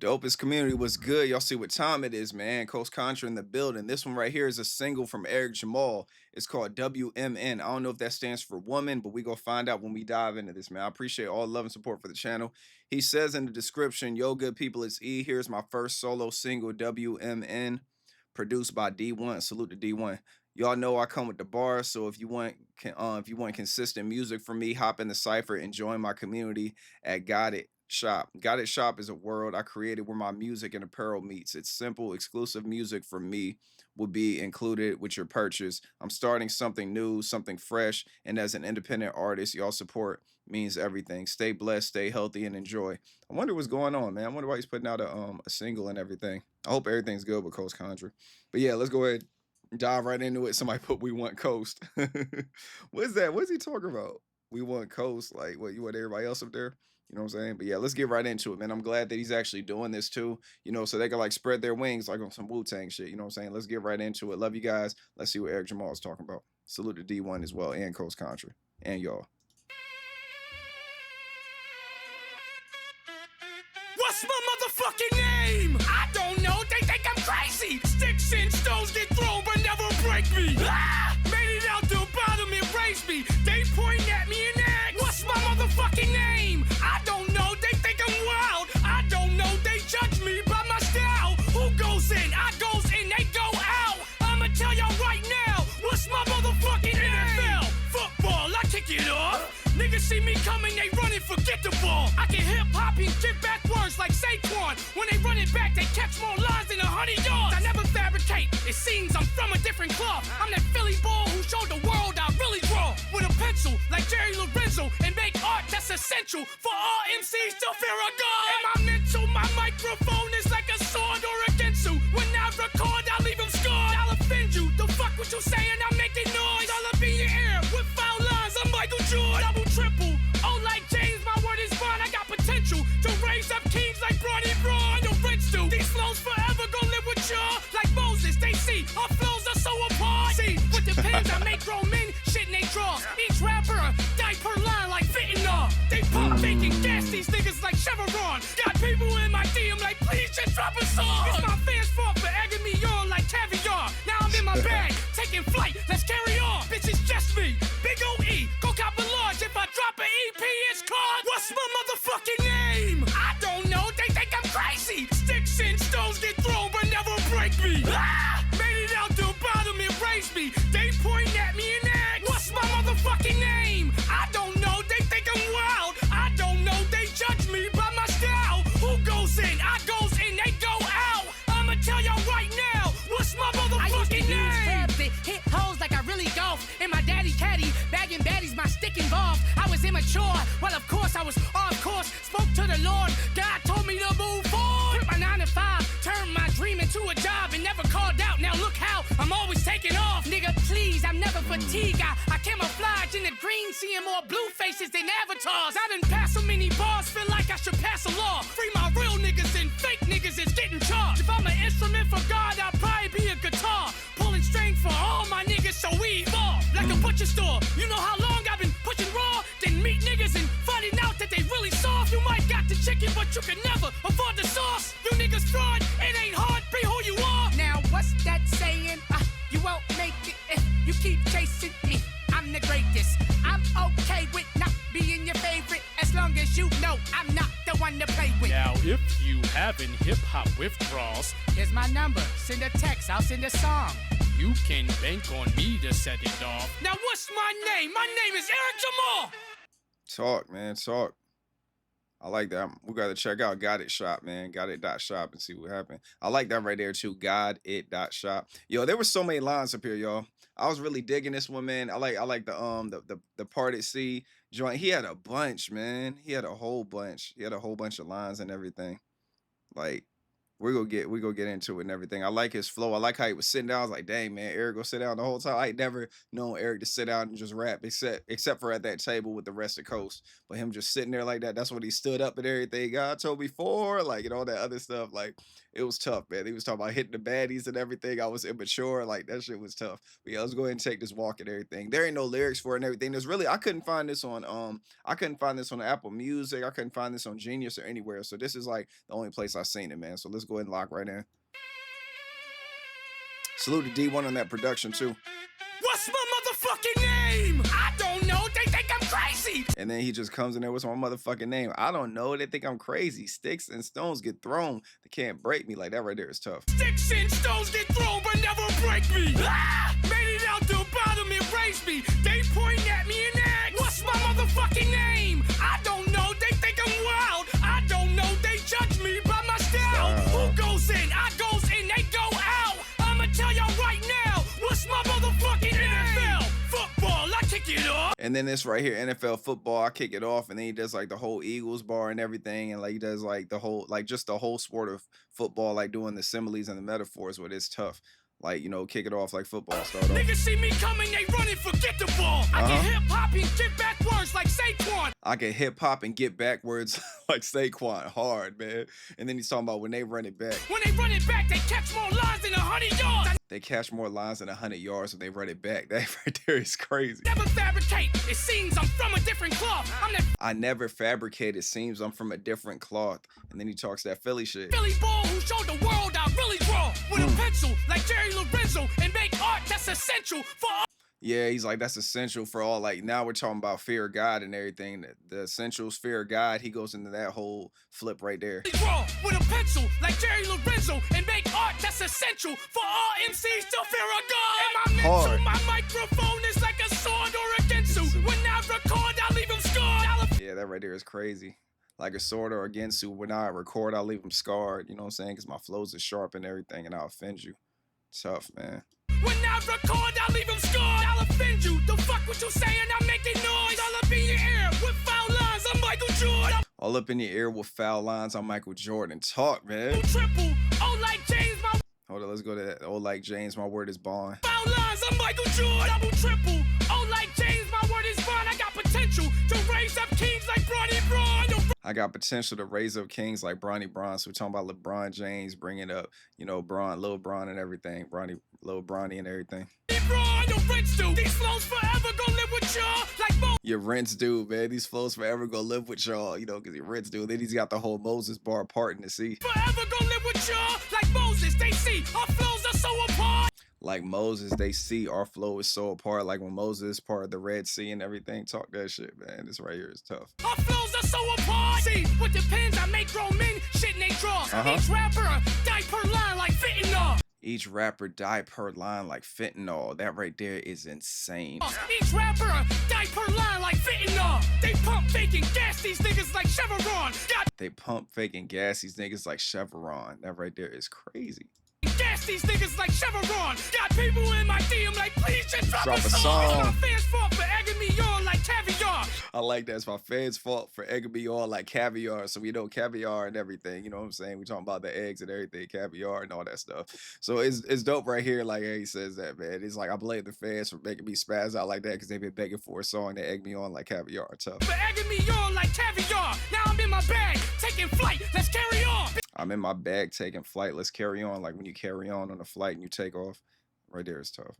Dopest community was good. Y'all see what time it is, man. Coast Contra in the building. This one right here is a single from Eric Jamal. It's called WMN. I don't know if that stands for woman, but we go find out when we dive into this, man. I appreciate all love and support for the channel. He says in the description, yo, good people, it's E. Here's my first solo single, WMN, produced by D1. Salute to D1. Y'all know I come with the bars, so if you want consistent music from me, hop in the cipher and join my community at Got It Shop. Got It Shop is a world I created where my music and apparel meets. It's simple, exclusive music from me will be included with your purchase. I'm starting something new, something fresh, and as an independent artist, y'all support means everything. Stay blessed, stay healthy, and enjoy. I wonder what's going on, man. I wonder why he's putting out a single and everything. I hope everything's good with Coast Contra. But yeah, let's go ahead dive right into it. Somebody put "We Want Coast." What's that? What's he talking about? We want Coast. Like, what, you want everybody else up there? You know what I'm saying? But yeah, let's get right into it, man. I'm glad that he's actually doing this too, so they can like spread their wings like on some Wu-Tang shit. You know what I'm saying? Let's get right into it. Love you guys. Let's see what Eric Jamal is talking about. Salute to D1 as well, and Coast Contra, and y'all. What's my motherfucking name? I don't know, they think I'm crazy. Sticks and stones get thrown but never break me. Made it out the bottom and raised me. They point at me and ask, what's my motherfucking name? I don't know, they think I'm wild. I don't know, they judge me by my style. Who goes in? I goes in, they go out. I'ma tell y'all right now, what's my motherfucking NFL? Football, I kick it off. Niggas see me coming, they running, forget the ball. I can hip hop and get back words like Saquon. When they run it back, they catch more lines than 100 yards. I never fabricate, it seems I'm from a different cloth. I'm that Philly ball who showed the world I really draw. With a pencil, like Jerry Lorenzo, and make art that's essential for all MCs to fear a God. And my mental, my microphone is like a sword or a ginsu. When I record, I leave them scarred. I'll offend you, the fuck what you saying, I'm making noise. All up in your ear, with foul lines, I'm Michael Jordan. Double, triple, oh like James, my word is fine. I got potential to raise up kings like Bronny Braun. The rich do, these flows forever gon' live with y'all. Like Moses, they see, our flows are so apart. See, with the pens I make grown men shit in they draws. Each rapper a diaper line like fentanyl. They pump, fake, and gas these niggas like Chevron. Got people in my DM like, please just drop a song. It's my fans' fault for egging me on like caviar. Now I'm in my bag, taking flight, let's carry on. Bitch, it's just me, Big O.E., go cop a large. If I drop an EP, it's called, what's my motherfucking name? I don't know, they think I'm crazy. Sticks and stones get thrown but never break me. Made it out the bottom and raised me. They point at me and ask, what's my motherfucking name? I don't know, they think I'm wild. I don't know, they judge me by my style. Who goes in? I goes in, they go out. I'ma tell y'all right now, what's my motherfucking name? I used to use tabs that hit hoes like I really golf. And my daddy caddy, bagging baddies, my stick involved. I was immature, well of course I was off course. Spoke to the Lord, God told me to move forward. Quit my 9 to 5, turned my dream into a job and never called out. Now look how I'm always taking off. Nigga, please, I'm never fatigued. I camouflage in the green, seeing more blue faces than avatars. I done passed so many bars, feel like I should pass a law. Free my real niggas and fake niggas is getting charged. If I'm an instrument for God, I'll probably be a guitar. Pulling strings for all my niggas, so we evolve. Like a butcher store, you know how long I've been pushing raw? Then meet niggas and finding out that they really soft. You might got the chicken, but you can never afford the sauce. You niggas fraud, it ain't hard, be who you are. Now what's that saying? You won't make it if you keep chasing me. I'm the greatest. I'm okay with not being your favorite, as long as you know I'm not the one to play with. Now, if you having hip-hop withdrawals, Here's my number, send a text, I'll send a song. you can bank on me to set it off. Now what's my name? My name is Eric Jamal. Talk, man, talk. I like that. We got to check out Got It Shop, man. Got It.shop and see what happened. I like that right there, too. Got It.shop. Yo, there were so many lines up here, y'all. I was really digging this one, man. I like the part at sea joint. He had a bunch, man. He had a whole bunch. He had a whole bunch of lines and everything. Like, we go get into it and everything. I like his flow. I like how he was sitting down. I was like, dang man, Eric go sit down the whole time. I ain't never known Eric to sit down and just rap, except for at that table with the rest of Coast. But him just sitting there like that, that's when he stood up and everything. God told me for like and all that other stuff. Like it was tough, man. He was talking about hitting the baddies and everything. I was immature. Like that shit was tough. But yeah, let's go ahead and take this walk and everything. There ain't no lyrics for it and everything. There's really I couldn't find this on Apple Music. I couldn't find this on Genius or anywhere. So this is like the only place I've seen it, man. So let's go ahead and lock right in. Salute to D1 on that production too. What's my motherfucking name? I don't know. They think I'm crazy. And then he just comes in there with my motherfucking name. I don't know. They think I'm crazy. Sticks and stones get thrown. They can't break me. Like that right there is tough. Sticks and stones get thrown, but never break me. Ah! Made it out the bottom and raised me. They point at me and ask, what's my motherfucking name? I don't know. They think I'm wild. I don't know. They judge me by my style. Who goes in? I goes in. They go out. I'ma tell y'all right now. What's my motherfucking NFL? Football. I kick it off. And then this right here, NFL football, I kick it off, and then he does like the whole Eagles bar and everything, and like he does like the whole, like just the whole sport of football, like doing the similes and the metaphors, but it's tough. Like, you know, kick it off like football start off. Niggas see me coming, they running, forget the ball. I can hip hop and get back words like Saquon. I can hip hop and get backwards like Saquon, hard, man. And then he's talking about when they run it back. When they run it back, they catch more lines than 100 yards. They catch more lines than 100 yards when they run it back. That right there is crazy. Never fabricate. It seems I'm from a different cloth. I never fabricate. It seems I'm from a different cloth. And then he talks that Philly shit. Philly ball who showed the world I really draw with a pencil like Jerry Lorenzo and make art that's essential for all. Yeah, he's like, that's essential for all. Like, now we're talking about fear of God and everything. The essentials, fear of God. He goes into that whole flip right there. Draw with a pencil like Jerry Lorenzo and make art that's essential for all MCs to fear of God. And my mental, my microphone is like a sword or a gensu. When I record, I leave them scarred. Yeah, that right there is crazy. Like a sword or a gensu. When I record, I leave them scarred. You know what I'm saying? Because my flows are sharp and everything, and I'll offend you. Tough, man. When I record, I leave them scarred. I'll offend you. The fuck what you saying? I'm making noise. All up in your ear with foul lines. I'm Michael Jordan. All up in your ear with foul lines. I'm Michael Jordan. Talk, man. Triple. Oh, like James, my. Hold on, let's go to that. Oh, like James, my word is bond. Foul lines. I'm Michael Jordan. Double triple. Oh, like James, my word is bond. I got potential to raise up kings like Bronny Braun. I got potential to raise up kings like Bronny Braun. So we're talking about LeBron James bringing up, you know, Lil Bron and everything. Lil Bronny and everything. These flows forever gonna live with y'all like your rents do, man. These flows forever gonna live with y'all, you know, because your rents do. Then he's got the whole Moses bar part in the sea. Forever gonna live with y'all like Moses. They see our flows are so apart. Like Moses, they see our flow is so apart. Like when Moses part of the Red Sea and everything. Talk that shit, man. This right here is tough. Our flows are so apart. See, with the pens I make grown men shit in they draws. Each rapper die per line like fentanyl. Each rapper die per line like fentanyl. That right there is insane. Each rapper die per line like fentanyl. They pump fake and gas these niggas like Chevron. They pump fake and gas these niggas like Chevron. That right there is crazy. Gas these niggas like Chevron. Got people in my DM like, please just drop a song. song. My fans fault for egging me on like caviar. I like that. It's my fans' fault for egging me on like caviar. So we know caviar and everything. You know what I'm saying? We talking about the eggs and everything, caviar and all that stuff. So it's dope right here. Like he says that, man. It's like I blame the fans for making me spaz out like that because they've been begging for a song that egg me on like caviar. Tough. For egging me on like caviar. Now I'm in my bag, taking flight. Let's carry on. I'm in my bag taking flight. Let's carry on. Like when you carry on a flight and you take off. Right there is tough.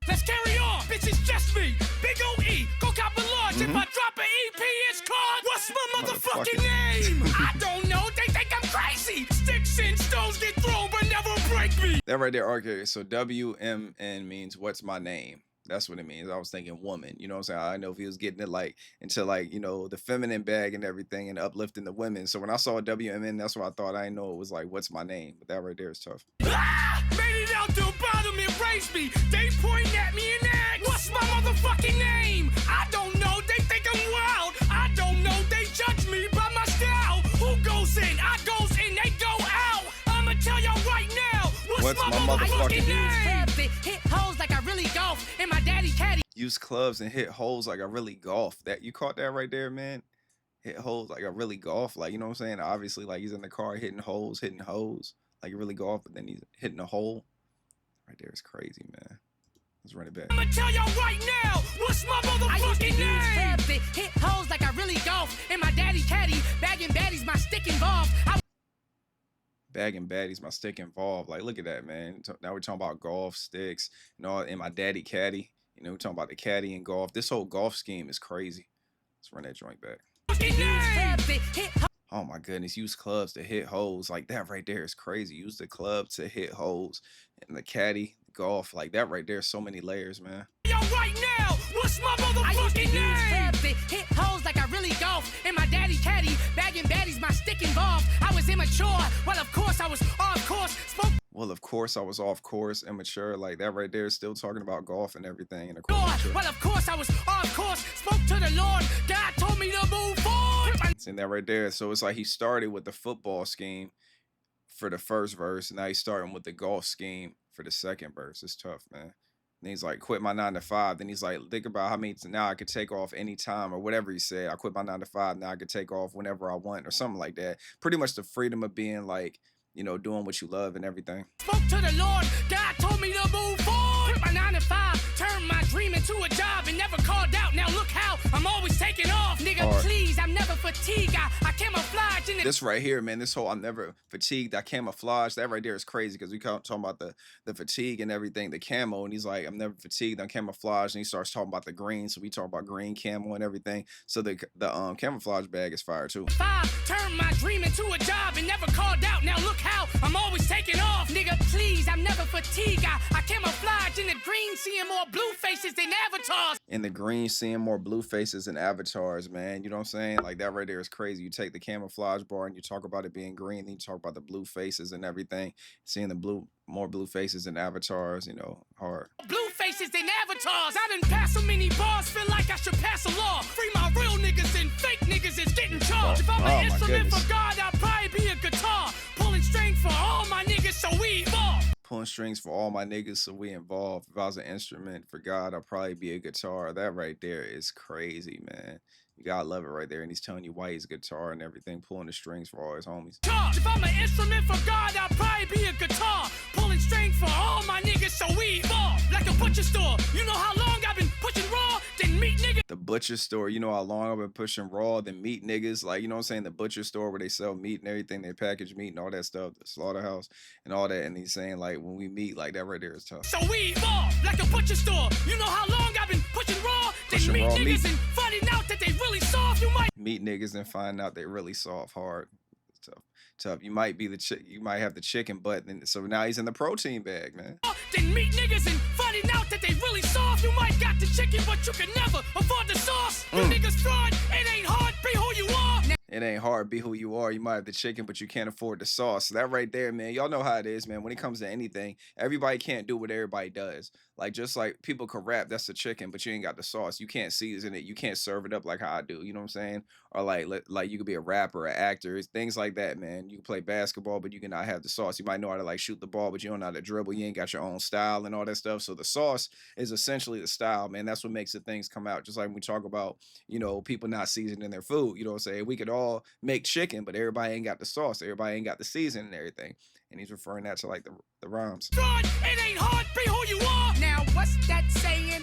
Let's carry on. Bitch, it's just me. Big O-E. Go cop a large. If I drop an EP, it's called. What's my motherfucking name? I don't know. They think I'm crazy. Sticks and stones get thrown, but never break me. That right there, okay. So WMN means what's my name? That's what it means. I was thinking woman, you know what I'm saying? I know if he was getting it like into like, you know, the feminine bag and everything and uplifting the women. So when I saw WMN, that's what I thought. I didn't know it was like, what's my name? But that right there is tough. Made it out the bottom and raised me. They point at me and ask, what's my motherfucking name? I don't know. They think I'm wild. I don't know. They judge me by my style. Who goes in? I goes in. They go out. I'ma tell y'all right now. What's my motherfucking name? Hit holes like I really golf in my daddy caddy. Use clubs and hit holes like I really golf. That you caught that right there, man? Hit holes like I really golf. Like, you know what I'm saying? Obviously, like he's in the car hitting holes, hitting hoes. like really go off, but then he's hitting a hole. Right there is crazy, man. Let's run it back. I'ma tell y'all right now, what's my I used to motherfucking use name? tabs that hit holes like I really golf. In my daddy caddy, bagging baddies, my stick involved. Bagging baddies, my stick involved. Like, look at that, man. Now we're talking about golf sticks, you know, and my daddy caddy. You know, we're talking about the caddy and golf. This whole golf scheme is crazy. Let's run that joint back. Fucking name. Tabs that hit Oh my goodness, use clubs to hit holes. Like that right there is crazy. Use the club to hit holes. And the caddy, golf, like that right there. So many layers, man. Y'all right now, what's my I used to motherfucking use name? tabs that hit holes like I really golf. In my daddy caddy, bagging baddies, my stick involved. I was immature. Well, of course, I was off course. Spoke Well, of course, I was off course, immature. Like that right there is still talking about golf and everything. And of course, Lord. immature. Well, of course, I was off course. Spoke to the Lord. God told me to move forward. Seeing that right there. So it's like he started with the football scheme for the first verse. Now he's starting with the golf scheme for the second verse. It's tough, man. And he's like, quit my 9 to 5. Then he's like, think about how many now I could take off anytime or whatever he said. I quit my 9 to 5. Now I could take off whenever I want or something like that. Pretty much the freedom of being like, you know, doing what you love and everything. Spoke to the Lord. God told me to move forward. Quit my 9 to 5. Turned my dream into a job and never called out. Now look how I'm always taking off. Nigga, Hard. please, I'm never fatigued. I camouflage in the This right here, man, this whole I'm never fatigued, I camouflage, that right there is crazy because we talking about the fatigue and everything, the camo, and he's like, I'm never fatigued, I'm camouflage, and he starts talking about the green, so we talk about green camo and everything. So the camouflage bag is fire too. 5. Turned my dream into a job and never called out. Now look how I'm always taking off. Nigga, please, I'm never fatigued. I camouflage in the green, seeing more blue faces than avatars. In the green, seeing more blue faces and avatars, man. You know what I'm saying? Like that right there is crazy. You take the camouflage bar and you talk about it being green, then you talk about the blue faces and everything. Seeing the more blue faces and avatars, you know, hard. Blue faces than avatars. I done passed so many bars, feel like I should pass a law. Free my real niggas and fake niggas is getting charged. If I'm Oh, an my instrument goodness. for God, I'll probably be a guitar. Pulling strings for all my niggas, so we evolve. Pulling strings for all my niggas, so we involved. If I was an instrument for God, I'd probably be a guitar. That right there is crazy, man. You gotta love it right there. And he's telling you why he's a guitar and everything, pulling the strings for all his homies. Charge. If I'm an instrument for God, I'll probably be a guitar. Pulling strings for all my niggas, so we evolve. Like a butcher store. You know how long I've been pushing raw? Then meat niggas. The butcher store, you know how long I've been pushing raw, the meat niggas, like, you know what I'm saying? The butcher store where they sell meat and everything, they package meat and all that stuff, the slaughterhouse and all that. And he's saying, like, when we meet, like, that right there is tough. So we evolve like a butcher store. You know how long I've been pushing raw? Then Pushing meat raw niggas meat. and finding out that they really soft. You might Meat niggas and find out they really soft, hard. It's tough. Tough. You might be you might have the chicken butt, and so now he's in the protein bag, man. then meet niggas and finding out that they really soft. You might got the chicken, but you can never afford the sauce. You niggas fraud. It ain't hard. Be who you are. It ain't hard. Be who you are. You might have the chicken, but you can't afford the sauce. So that right there, man. Y'all know how it is, man. When it comes to anything, everybody can't do what everybody does. Like, just like people can rap, that's the chicken, but you ain't got the sauce. You can't season it. You can't serve it up like how I do. You know what I'm saying? Or like you could be a rapper, an actor, it's things like that, man. You can play basketball, but you cannot have the sauce. You might know how to like shoot the ball, but you don't know how to dribble. You ain't got your own style and all that stuff. So the sauce is essentially the style, man. That's what makes the things come out. Just like when we talk about, you know, people not seasoning their food. You know what I'm saying? We could all make chicken, but everybody ain't got the sauce. Everybody ain't got the season and everything. And he's referring that to like the rhymes. Fraud. It ain't hard. Be who you are. Now what's that saying?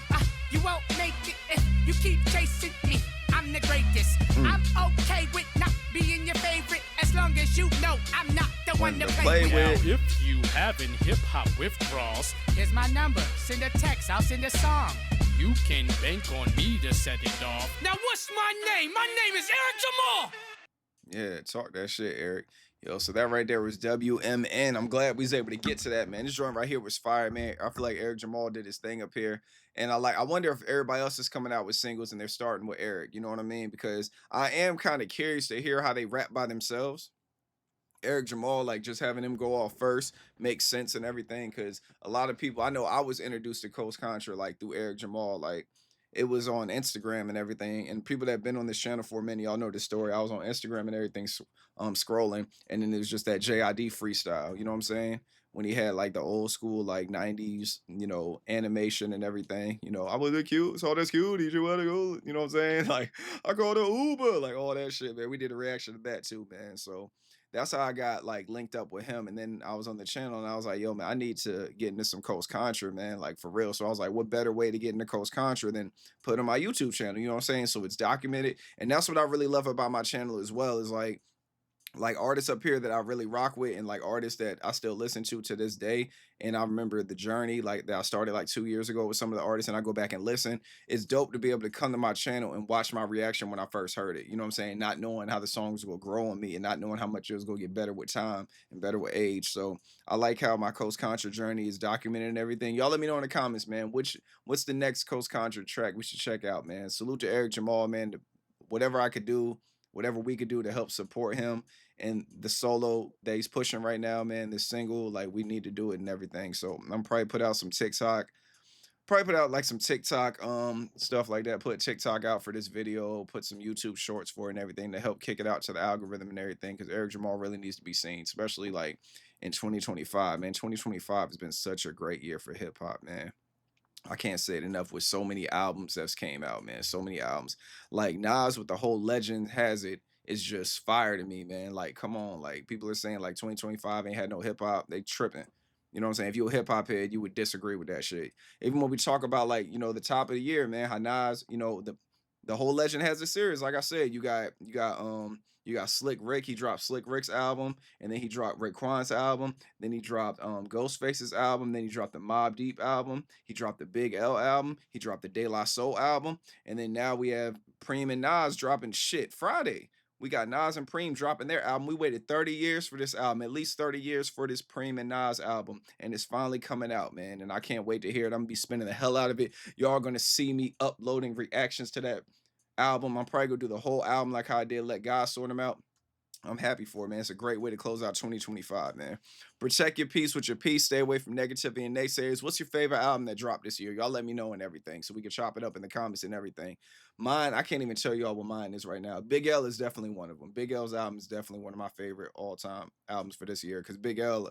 You won't make it if you keep chasing me. I'm the greatest. I'm okay with not being your favorite as long as you know I'm not the one to play with. Now, if you having hip hop withdrawals, Here's my number. Send a text. I'll send a song. you can bank on me to set it off. Now what's my name? My name is Eric Jamal. Yeah, talk that shit, Eric. Yo, so that right there was WMN. I'm glad we was able to get to that, man. This joint right here was fire, man. I feel like Eric Jamal did his thing up here. And I wonder if everybody else is coming out with singles and they're starting with Eric. You know what I mean? Because I am kind of curious to hear how they rap by themselves. Eric Jamal, like just having him go off first makes sense and everything. Cause a lot of people, I know I was introduced to Coast Contra like through Eric Jamal. Like it was on Instagram and everything. And people that have been on this channel for a minute, y'all know the story. I was on Instagram and everything, scrolling, and then it was just that JID freestyle. You know what I'm saying? When he had like the old school like 90s, you know, animation and everything. You know, I was a cute, saw this cute. Did you want to go? You know what I'm saying? Like I called an Uber, like all that shit, man. We did a reaction to that too, man. So that's how I got like linked up with him. And then I was on the channel and I was like, yo, man, I need to get into some Coast Contra, man, like for real. So I was like, what better way to get into Coast Contra than put on my YouTube channel? You know what I'm saying? So it's documented. And that's what I really love about my channel as well, is like artists up here that I really rock with, and like artists that I still listen to this day. And I remember the journey like that I started like 2 years ago with some of the artists, and I go back and listen. It's dope to be able to come to my channel and watch my reaction when I first heard it. You know what I'm saying? Not knowing how the songs will grow on me, and not knowing how much it was gonna get better with time and better with age. So I like how my Coast Contra journey is documented and everything. Y'all let me know in the comments, man. What's the next Coast Contra track we should check out, man? Salute to Eric Jamal, man. Whatever I could do, whatever we could do to help support him and the solo that he's pushing right now, man, this single, like we need to do it and everything. So I'm probably put out some TikTok, probably put out like some TikTok stuff like that, put TikTok out for this video, put some YouTube shorts for it and everything to help kick it out to the algorithm and everything, because Eric Jamal really needs to be seen, especially like in 2025. Man, 2025 has been such a great year for hip hop, man. I can't say it enough, with so many albums that's came out, man. So many albums. Like Nas with the whole Legend Has It is just fire to me, man. Like, come on. Like, people are saying like 2025 ain't had no hip hop. They tripping. You know what I'm saying? If you're a hip hop head, you would disagree with that shit. Even when we talk about like, the top of the year, man, how Nas, the whole Legend Has a series. Like I said, you got Slick Rick. He dropped Slick Rick's album, and then he dropped Raekwon's album. Then he dropped Ghostface's album. Then he dropped the Mobb Deep album. He dropped the Big L album. He dropped the De La Soul album. And then now we have Preem and Nas dropping shit Friday. We got Nas and Preem dropping their album. We waited 30 years for this album, at least 30 years for this Preem and Nas album. And it's finally coming out, man. And I can't wait to hear it. I'm going to be spinning the hell out of it. Y'all are going to see me uploading reactions to that album. I'm probably going to do the whole album like how I did Let God Sort Them Out. I'm happy for it, man. It's a great way to close out 2025, man. Protect your peace with your peace. Stay away from negativity and naysayers. What's your favorite album that dropped this year? Y'all let me know and everything so we can chop it up in the comments and everything. Mine, I can't even tell y'all what mine is right now. Big L is definitely one of them. Big L's album is definitely one of my favorite all-time albums for this year, because Big L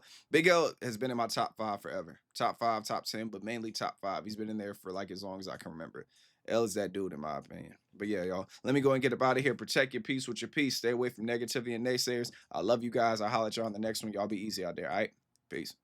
has been in my top 5 forever. Top 5, top 10, but mainly top 5. He's been in there for like as long as I can remember. L is that dude in my opinion. But yeah, y'all, let me go and get up out of here. Protect your peace with your peace. Stay away from negativity and naysayers. I love you guys. I'll holler at y'all on the next one. Y'all be easy out there, all right? Peace.